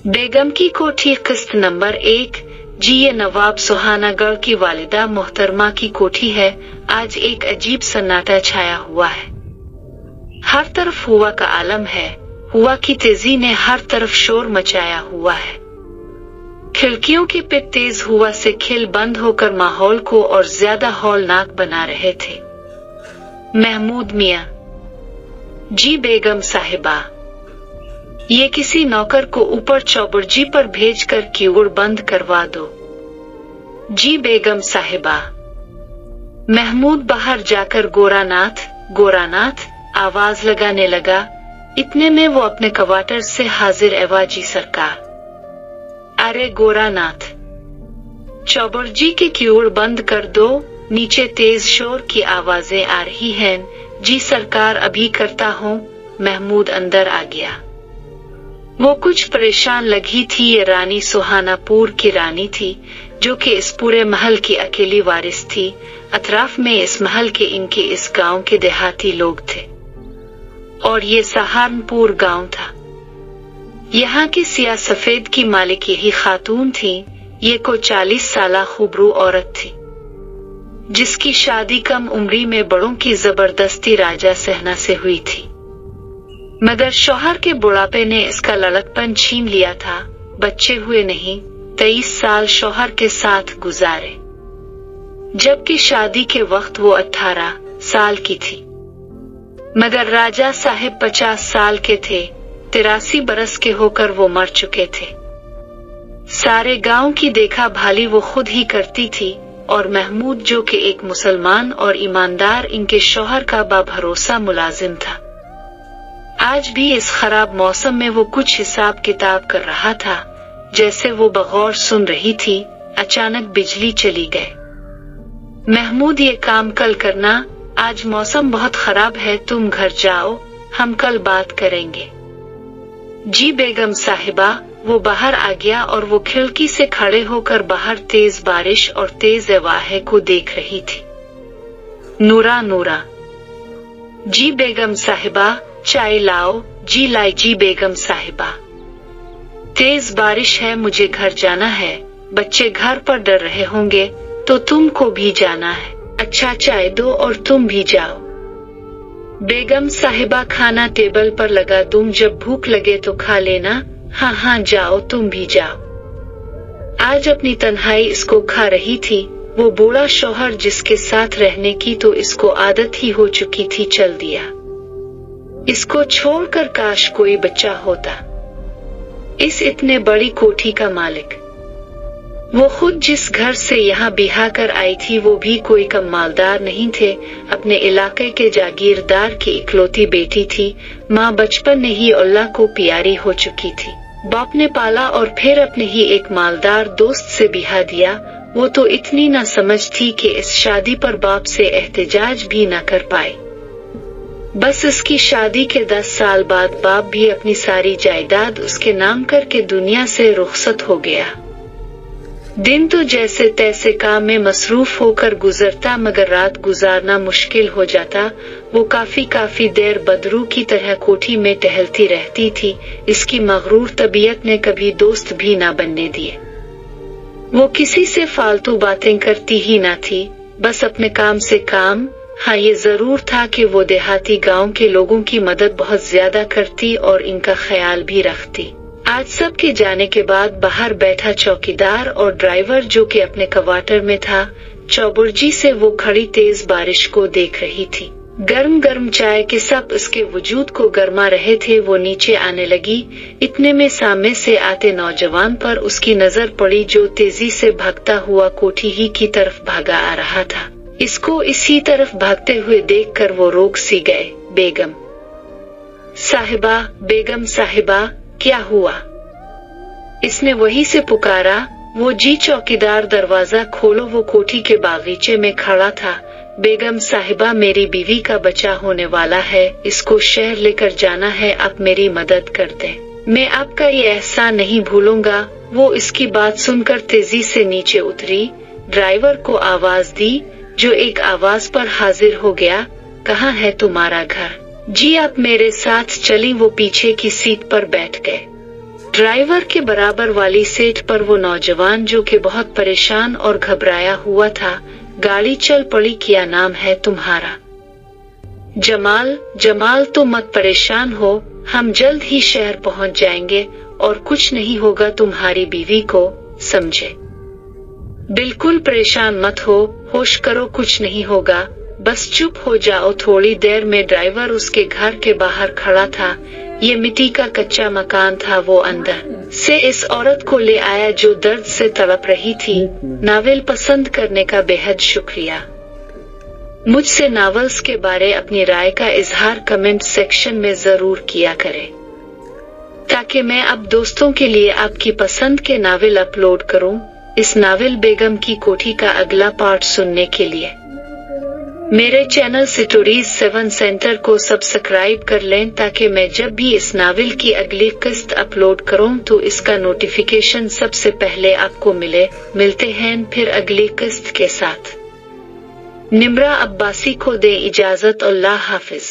बेगम की कोठी किस्त नंबर 1। जी, ये नवाब सुहानागढ़ की वालिदा मोहतरमा की कोठी है। आज एक अजीब सन्नाटा छाया हुआ है। हर तरफ हुआ का आलम है। हुआ की तेजी ने हर तरफ शोर मचाया हुआ है। खिड़कियों के पिट तेज हुआ से खिल बंद होकर माहौल को और ज्यादा हौलनाक बना रहे थे। महमूद मियां। जी बेगम साहिबा, ये किसी नौकर को ऊपर चौबुर्जी पर भेजकर कीवड़ बंद करवा दो। जी बेगम साहिबा। महमूद बाहर जाकर गोरानाथ आवाज लगाने लगा। इतने में वो अपने क्वार्टर से हाजिर एवा। जी सरकार। अरे गोरानाथ, चौबुर्जी के कीवड़ बंद कर दो, नीचे तेज शोर की आवाजें आ रही हैं। जी सरकार, अभी करता हूँ। महमूद अंदर आ गया। वो कुछ परेशान लगी थी। ये रानी सुहानापुर की रानी थी, जो कि इस पूरे महल की अकेली वारिस थी। अतराफ में इस महल के इनके इस गांव के देहाती लोग थे और ये सहारनपुर गांव था। यहाँ की सिया सफेद की मालिक यही खातून थी। ये को 40 साला खूबरू औरत थी, जिसकी शादी कम उम्री में बड़ों की जबरदस्ती राजा सहना से हुई थी। मगर शौहर के बुढ़ापे ने इसका लड़कपन छीन लिया था। बच्चे हुए नहीं। 23 साल शौहर के साथ गुजारे, जबकि शादी के वक्त वो 18 साल की थी। मगर राजा साहिब 50 साल के थे। 83 बरस के होकर वो मर चुके थे। सारे गांव की देखा भाली वो खुद ही करती थी और महमूद, जो कि एक मुसलमान और ईमानदार इनके शौहर का बाभरोसा मुलाजिम था, आज भी इस खराब मौसम में वो कुछ हिसाब किताब कर रहा था। जैसे वो बगौर सुन रही थी, अचानक बिजली चली गई। महमूद, ये काम कल करना, आज मौसम बहुत खराब है, तुम घर जाओ, हम कल बात करेंगे। जी बेगम साहिबा। वो बाहर आ गया और वो खिड़की से खड़े होकर बाहर तेज बारिश और तेज हवाएं को देख रही थी। नूरा। जी बेगम साहिबा, चाय लाओ। जी लाई। जी बेगम साहिबा। तेज बारिश है, मुझे घर जाना है। बच्चे घर पर डर रहे होंगे, तो तुमको भी जाना है। अच्छा, चाय दो और तुम भी जाओ। बेगम साहिबा, खाना टेबल पर लगा दूं, जब भूख लगे तो खा लेना। हाँ, जाओ, तुम भी जाओ। आज अपनी तन्हाई इसको खा रही थी। वो बूढ़ा शौहर जिसके साथ रहने की तो इसको आदत ही हो चुकी थी, चल दिया। इसको छोड़कर काश कोई बच्चा होता। इस इतने बड़ी कोठी का मालिक। वो खुद जिस घर से यहाँ बिहा कर आई थी, वो भी कोई कम मालदार नहीं थे। अपने इलाके के जागीरदार की इकलौती बेटी थी। माँ बचपन में ही अल्लाह को प्यारी हो चुकी थी। बाप ने पाला और फिर अपने ही एक मालदार दोस्त से बिहा दिया। वो तो इतनी ना समझ थी कि इस शादी पर बाप से एहतजाज भी न कर पाए। बस इसकी शादी के 10 साल बाद बाप भी अपनी सारी जायदाद उसके नाम करके दुनिया से रुखसत हो गया। दिन तो जैसे तैसे काम में मसरूफ होकर गुजरता, मगर रात गुजारना मुश्किल हो जाता। वो काफी देर बदरू की तरह कोठी में टहलती रहती थी। इसकी मगरूर तबीयत ने कभी दोस्त भी ना बनने दिए। वो किसी से फालतू बातें करती ही ना थी, बस अपने काम से काम। हाँ, ये जरूर था कि वो देहाती गांव के लोगों की मदद बहुत ज्यादा करती और इनका ख्याल भी रखती। आज सब के जाने के बाद बाहर बैठा चौकीदार और ड्राइवर, जो कि अपने क्वार्टर में था, चौबुर्जी से वो खड़ी तेज बारिश को देख रही थी। गर्म चाय के सब इसके वजूद को गरमा रहे थे। वो नीचे आने लगी। इतने में सामने से आते नौजवान पर उसकी नजर पड़ी, जो तेजी से भागता हुआ कोठी ही की तरफ भागा आ रहा था। इसको इसी तरफ भागते हुए देखकर वो रोक सी गए। बेगम साहिबा, क्या हुआ? इसने वहीं से पुकारा। वो जी चौकीदार, दरवाजा खोलो। वो कोठी के बागीचे में खड़ा था। बेगम साहिबा, मेरी बीवी का बच्चा होने वाला है, इसको शहर लेकर जाना है, आप मेरी मदद कर दें। मैं आपका ये एहसान नहीं भूलूंगा। वो इसकी बात सुनकर तेजी से नीचे उतरी। ड्राइवर को आवाज दी, जो एक आवाज पर हाजिर हो गया। कहाँ है तुम्हारा घर? जी, आप मेरे साथ चली। वो पीछे की सीट पर बैठ गए। ड्राइवर के बराबर वाली सीट पर वो नौजवान जो कि बहुत परेशान और घबराया हुआ था। गाड़ी चल पड़ी। क्या नाम है तुम्हारा? जमाल। जमाल, तो मत परेशान हो, हम जल्द ही शहर पहुंच जाएंगे और कुछ नहीं होगा तुम्हारी बीवी को, समझे? बिल्कुल परेशान मत हो, होश करो, कुछ नहीं होगा, बस चुप हो जाओ। थोड़ी देर में ड्राइवर उसके घर के बाहर खड़ा था। ये मिट्टी का कच्चा मकान था। वो अंदर से इस औरत को ले आया जो दर्द से तड़प रही थी। नावल पसंद करने का बेहद शुक्रिया। मुझसे नावल्स के बारे अपनी राय का इजहार कमेंट सेक्शन में जरूर किया करें, ताकि मैं अब दोस्तों के लिए आपकी पसंद के नावल अपलोड करूं। इस नावल बेगम की कोठी का अगला पार्ट सुनने के लिए मेरे चैनल स्टोरीज 7 सेंटर को सब्सक्राइब कर लें, ताकि मैं जब भी इस नावल की अगली किस्त अपलोड करूं तो इसका नोटिफिकेशन सबसे पहले आपको मिले। मिलते हैं फिर अगली किस्त के साथ। निम्रा अब्बासी को दे इजाजत। अल्लाह हाफिज।